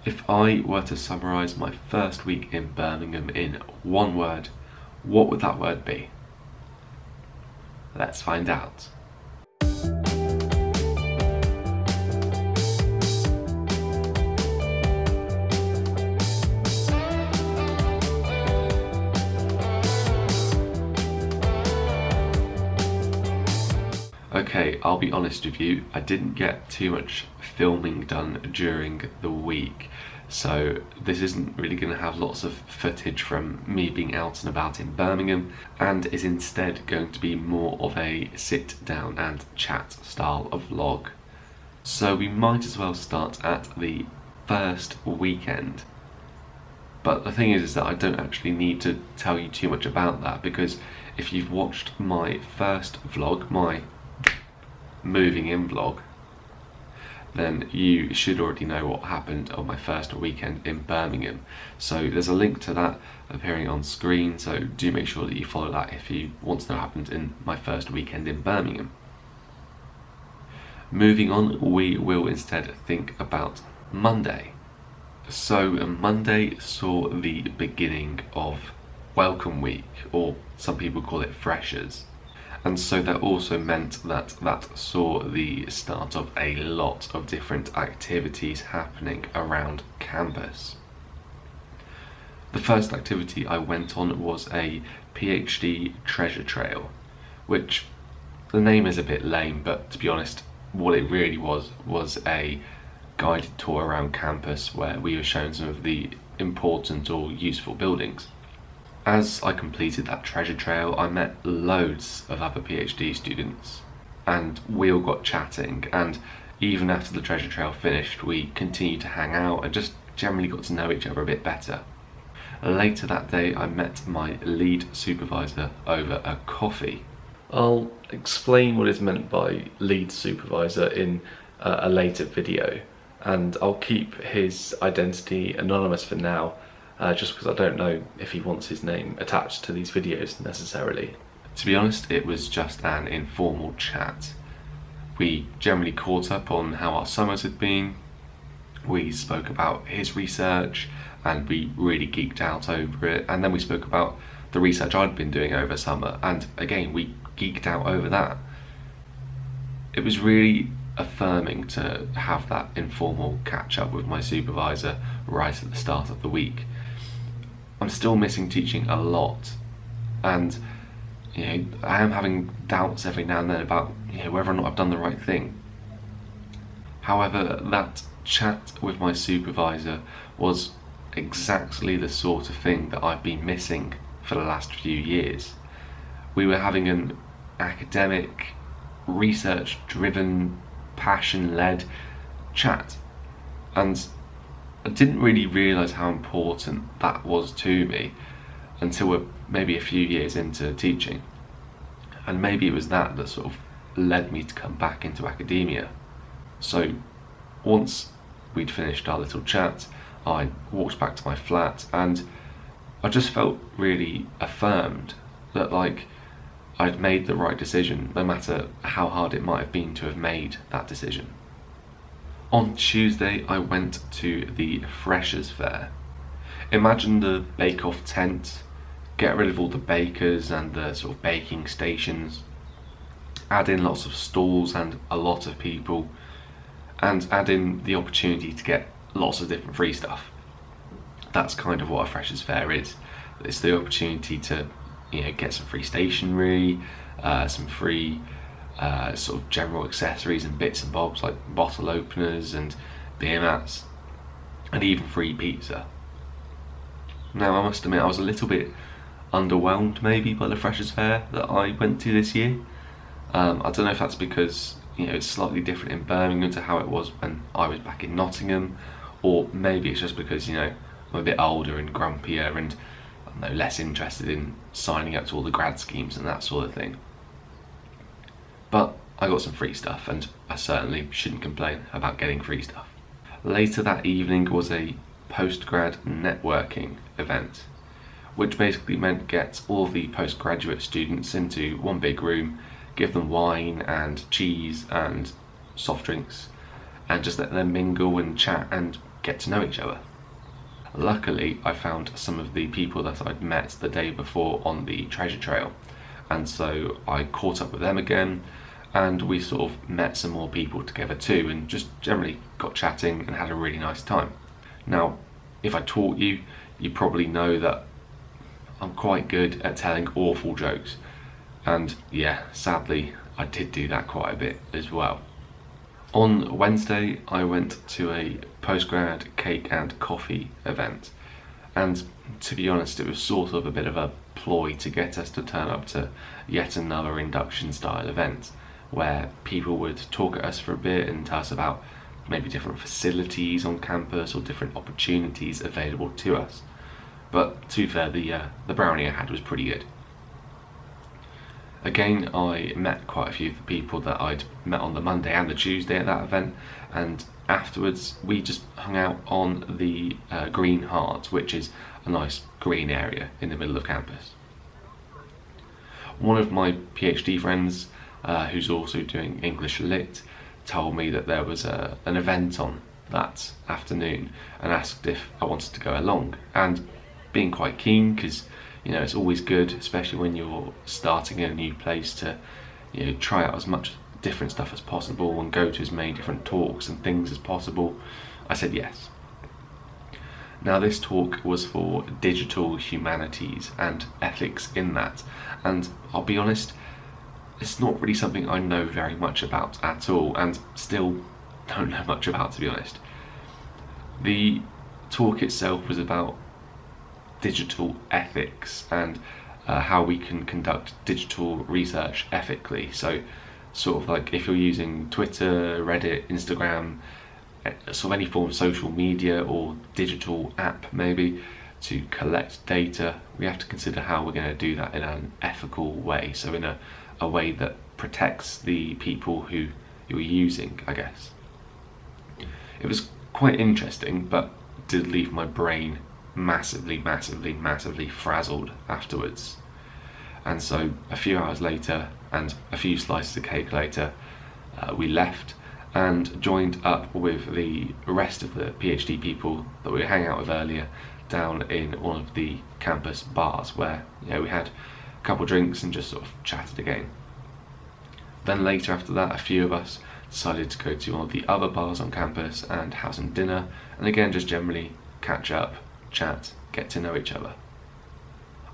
If I were to summarise my first week in Birmingham in one word, what would that word be? Let's find out. Okay, I'll be honest with you, I didn't get too much filming done during the week, so this isn't really going to have lots of footage from me being out and about in Birmingham, and is instead going to be more of a sit down and chat style of vlog. So we might as well start at the first weekend. But the thing is that I don't actually need to tell you too much about that, because if you've watched my first vlog, my moving in vlog, then you should already know what happened on my first weekend in Birmingham. So there's a link to that appearing on screen, so do make sure that you follow that if you want to know what happened in my first weekend in Birmingham. Moving on, we will instead think about Monday. So Monday saw the beginning of Welcome Week, or some people call it Freshers. And so that also meant that saw the start of a lot of different activities happening around campus. The first activity I went on was a PhD treasure trail, which the name is a bit lame, but to be honest, what it really was a guided tour around campus where we were shown some of the important or useful buildings. As I completed that treasure trail, I met loads of other PhD students, and we all got chatting, and even after the treasure trail finished, we continued to hang out and just generally got to know each other a bit better. Later that day, I met my lead supervisor over a coffee. I'll explain what is meant by lead supervisor in a later video, and I'll keep his identity anonymous for now, just because I don't know if he wants his name attached to these videos necessarily. To be honest, it was just an informal chat. We generally caught up on how our summers had been, we spoke about his research, and we really geeked out over it, and then we spoke about the research I'd been doing over summer, and again we geeked out over that. It was really affirming to have that informal catch up with my supervisor right at the start of the week. I'm still missing teaching a lot, and I am having doubts every now and then about whether or not I've done the right thing. However, that chat with my supervisor was exactly the sort of thing that I've been missing for the last few years. We were having an academic, research-driven, passion-led chat, and I didn't really realise how important that was to me until we're maybe a few years into teaching. And maybe it was that sort of led me to come back into academia. So once we'd finished our little chat, I walked back to my flat, and I just felt really affirmed that I'd made the right decision, no matter how hard it might have been to have made that decision. On Tuesday, I went to the Freshers Fair. Imagine the bake-off tent, get rid of all the bakers and the sort of baking stations, add in lots of stalls and a lot of people, and add in the opportunity to get lots of different free stuff. That's kind of what a Freshers Fair is. It's the opportunity to get some free stationery, some free sort of general accessories and bits and bobs like bottle openers and beer mats, and even free pizza. Now I must admit I was a little bit underwhelmed maybe by the Freshers Fair that I went to this year. I don't know if that's because it's slightly different in Birmingham to how it was when I was back in Nottingham, or maybe it's just because I'm a bit older and grumpier and I'm less interested in signing up to all the grad schemes and that sort of thing. But I got some free stuff, and I certainly shouldn't complain about getting free stuff. Later that evening was a postgrad networking event, which basically meant get all the postgraduate students into one big room, give them wine and cheese and soft drinks, and just let them mingle and chat and get to know each other. Luckily, I found some of the people that I'd met the day before on the treasure trail, and so I caught up with them again, and we sort of met some more people together too, and just generally got chatting and had a really nice time. Now, if I taught you, you probably know that I'm quite good at telling awful jokes, and yeah, sadly, I did do that quite a bit as well. On Wednesday, I went to a postgrad cake and coffee event, and to be honest, it was sort of a bit of a ploy to get us to turn up to yet another induction style event, where people would talk at us for a bit and tell us about maybe different facilities on campus or different opportunities available to us. But to be fair, the brownie I had was pretty good. Again, I met quite a few of the people that I'd met on the Monday and the Tuesday at that event, and afterwards we just hung out on the Green Heart, which is a nice green area in the middle of campus. One of my PhD friends, who's also doing English Lit, told me that there was an event on that afternoon and asked if I wanted to go along, and being quite keen, because you know, it's always good, especially when you're starting in a new place, to try out as much different stuff as possible and go to as many different talks and things as possible. I said yes. Now, this talk was for digital humanities and ethics in that, and I'll be honest, it's not really something I know very much about at all, and still don't know much about, to be honest. The talk itself was about digital ethics and how we can conduct digital research ethically. So sort of like if you're using Twitter, Reddit, Instagram, sort of any form of social media or digital app maybe, to collect data, we have to consider how we're going to do that in an ethical way, so in a way that protects the people who you're using, I guess. It was quite interesting, but did leave my brain massively frazzled afterwards. And so a few hours later and a few slices of cake later, we left and joined up with the rest of the PhD people that we were hanging out with earlier down in one of the campus bars, where we had a couple of drinks and just sort of chatted again. Then later after that, a few of us decided to go to one of the other bars on campus and have some dinner, and again just generally catch up, chat, get to know each other.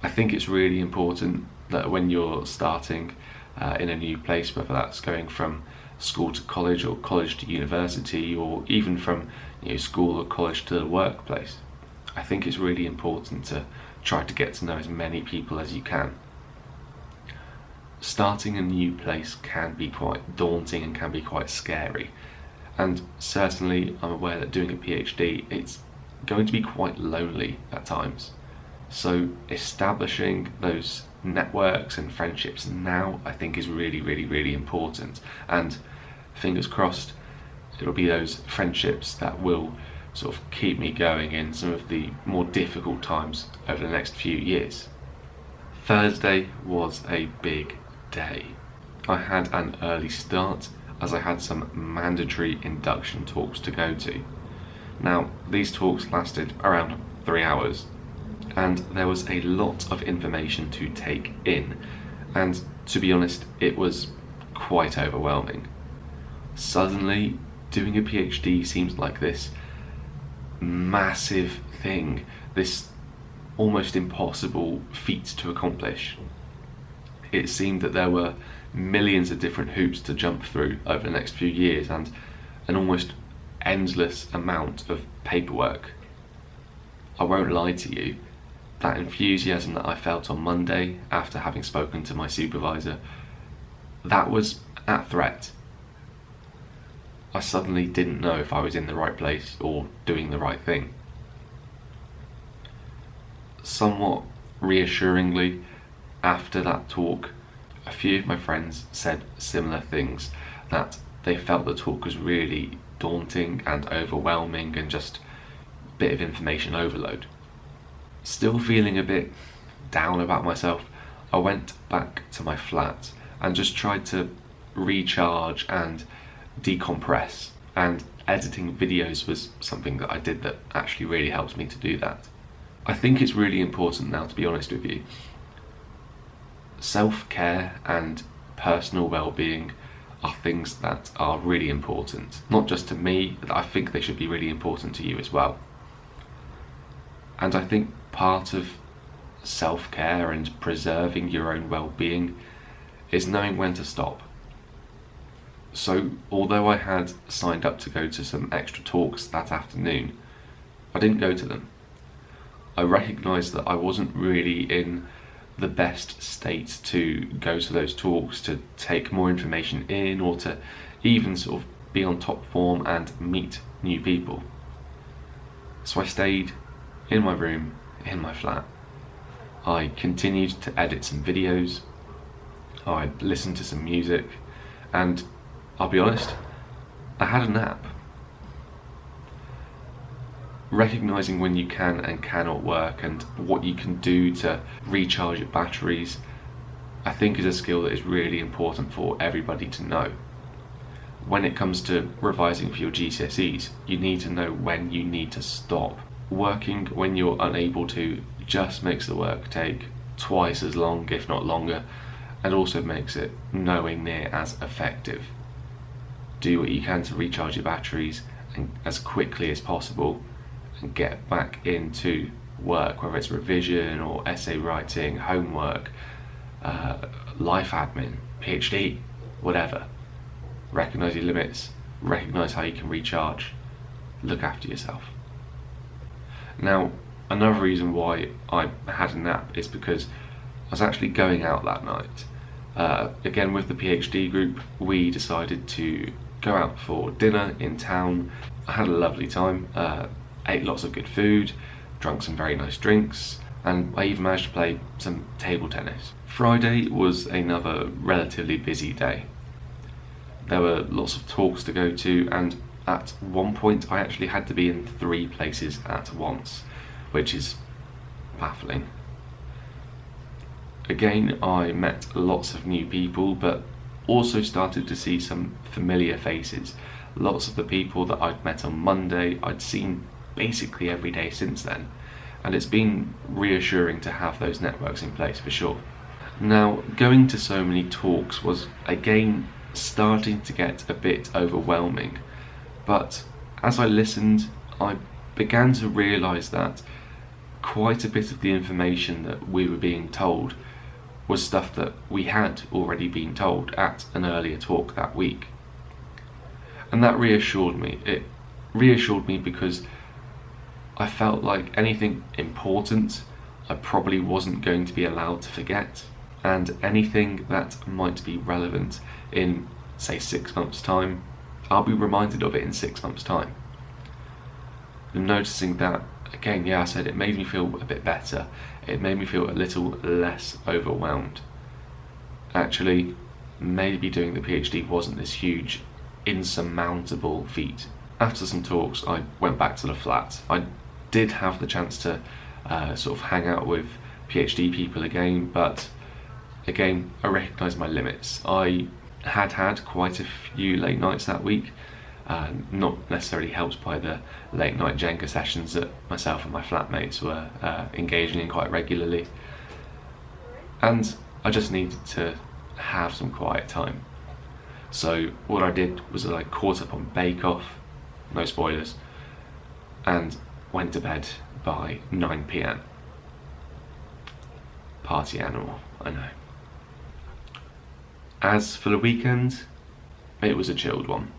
I think it's really important that when you're starting in a new place, whether that's going from school to college or college to university, or even from school or college to the workplace, I think it's really important to try to get to know as many people as you can. Starting a new place can be quite daunting and can be quite scary, and certainly I'm aware that doing a PhD, it's going to be quite lonely at times. So establishing those networks and friendships now, I think, is really important, and fingers crossed it'll be those friendships that will sort of keep me going in some of the more difficult times over the next few years. Thursday was a big day. I had an early start as I had some mandatory induction talks to go to. Now, these talks lasted around 3 hours, and there was a lot of information to take in, and to be honest, it was quite overwhelming. Suddenly, doing a PhD seems like this massive thing, this almost impossible feat to accomplish. It seemed that there were millions of different hoops to jump through over the next few years, and an almost endless amount of paperwork. I won't lie to you, that enthusiasm that I felt on Monday after having spoken to my supervisor, that was at threat. I suddenly didn't know if I was in the right place or doing the right thing. Somewhat reassuringly, after that talk, a few of my friends said similar things, that they felt the talk was really daunting and overwhelming and just a bit of information overload. Still feeling a bit down about myself, I went back to my flat and just tried to recharge and decompress, and editing videos was something that I did that actually really helped me to do that. I think it's really important now, to be honest with you. Self-care and personal well-being are things that are really important, not just to me, but I think they should be really important to you as well. And I think part of self-care and preserving your own well-being is knowing when to stop. So although I had signed up to go to some extra talks that afternoon, I didn't go to them. I recognised that I wasn't really in the best state to go to those talks, to take more information in, or to even sort of be on top form and meet new people. So I stayed in my room, in my flat. I continued to edit some videos, I listened to some music, and I'll be honest, I had a nap. Recognising when you can and cannot work and what you can do to recharge your batteries, I think is a skill that is really important for everybody to know. When it comes to revising for your GCSEs, you need to know when you need to stop. Working when you're unable to just makes the work take twice as long, if not longer, and also makes it nowhere near as effective. Do what you can to recharge your batteries and as quickly as possible, and get back into work, whether it's revision or essay writing, homework, life admin, PhD, whatever. Recognise your limits, recognise how you can recharge, look after yourself. Now, another reason why I had a nap is because I was actually going out that night. Again, with the PhD group, we decided to go out for dinner in town. I had a lovely time, ate lots of good food, drank some very nice drinks, and I even managed to play some table tennis. Friday was another relatively busy day. There were lots of talks to go to, and at one point I actually had to be in 3 places at once, which is baffling. Again, I met lots of new people, but also started to see some familiar faces. Lots of the people that I'd met on Monday, I'd seen basically every day since then, and it's been reassuring to have those networks in place for sure. Now, going to so many talks was again starting to get a bit overwhelming, but as I listened, I began to realise that quite a bit of the information that we were being told was stuff that we had already been told at an earlier talk that week. And that reassured me. It reassured me because I felt like anything important I probably wasn't going to be allowed to forget, and anything that might be relevant in, say, 6 months' time, I'll be reminded of it in 6 months' time. And noticing that, again, yeah, I said it made me feel a bit better. It made me feel a little less overwhelmed. Actually, maybe doing the PhD wasn't this huge, insurmountable feat. After some talks, I went back to the flat. I did have the chance to sort of hang out with PhD people again, but again, I recognised my limits. I had quite a few late nights that week, not necessarily helped by the late night Jenga sessions that myself and my flatmates were engaging in quite regularly, and I just needed to have some quiet time. So what I did was that I caught up on Bake Off, no spoilers, and went to bed by 9 PM. Party animal, I know. As for the weekend, it was a chilled one.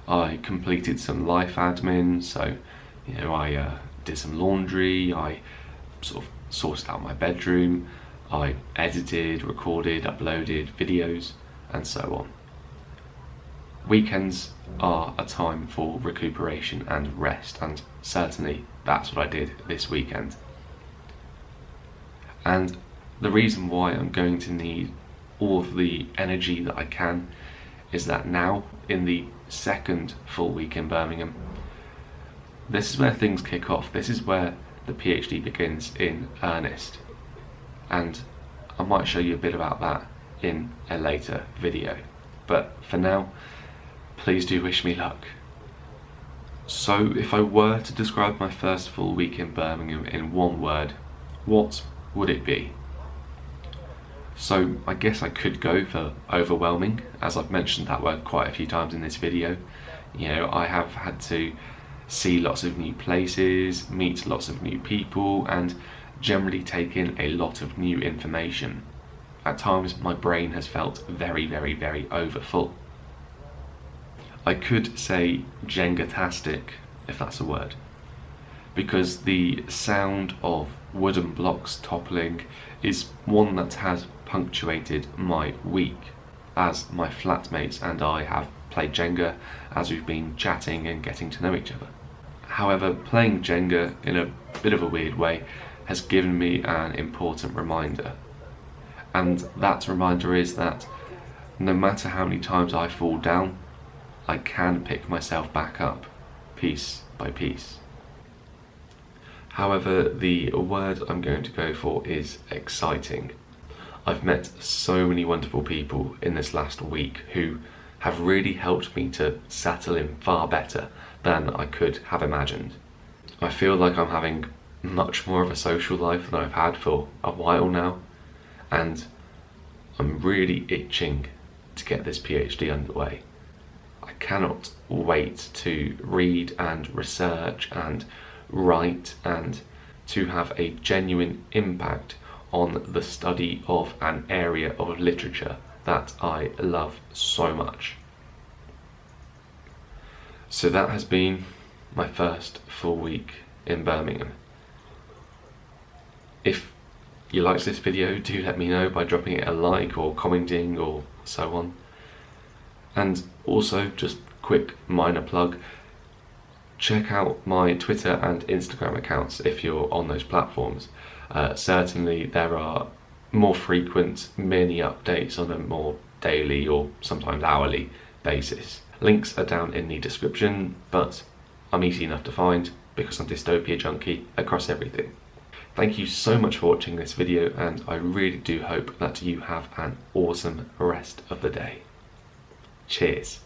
I completed some life admin, so I did some laundry, I sort of sorted out my bedroom, I edited, recorded, uploaded videos, and so on. Weekends are a time for recuperation and rest, and certainly that's what I did this weekend. And the reason why I'm going to need all of the energy that I can is that now, in the second full week in Birmingham, this is where things kick off. This is where the PhD begins in earnest, and I might show you a bit about that in a later video. But for now, please do wish me luck. So if I were to describe my first full week in Birmingham in one word, what would it be? So I guess I could go for overwhelming, as I've mentioned that word quite a few times in this video. You know, I have had to see lots of new places, meet lots of new people, and generally take in a lot of new information. At times my brain has felt very, very, very overfull. I could say Jenga-tastic, if that's a word, because the sound of wooden blocks toppling is one that has punctuated my week, as my flatmates and I have played Jenga as we've been chatting and getting to know each other. However, playing Jenga in a bit of a weird way has given me an important reminder, and that reminder is that no matter how many times I fall down, I can pick myself back up, piece by piece. However, the word I'm going to go for is exciting. I've met so many wonderful people in this last week who have really helped me to settle in far better than I could have imagined. I feel like I'm having much more of a social life than I've had for a while now, and I'm really itching to get this PhD underway. I cannot wait to read and research and write and to have a genuine impact on the study of an area of literature that I love so much. So that has been my first full week in Birmingham. If you liked this video, do let me know by dropping it a like or commenting or so on. And also, just quick minor plug, check out my Twitter and Instagram accounts if you're on those platforms. Certainly there are more frequent mini updates on a more daily or sometimes hourly basis. Links are down in the description, but I'm easy enough to find because I'm DystopiaJunkie across everything. Thank you so much for watching this video, and I really do hope that you have an awesome rest of the day. Cheers.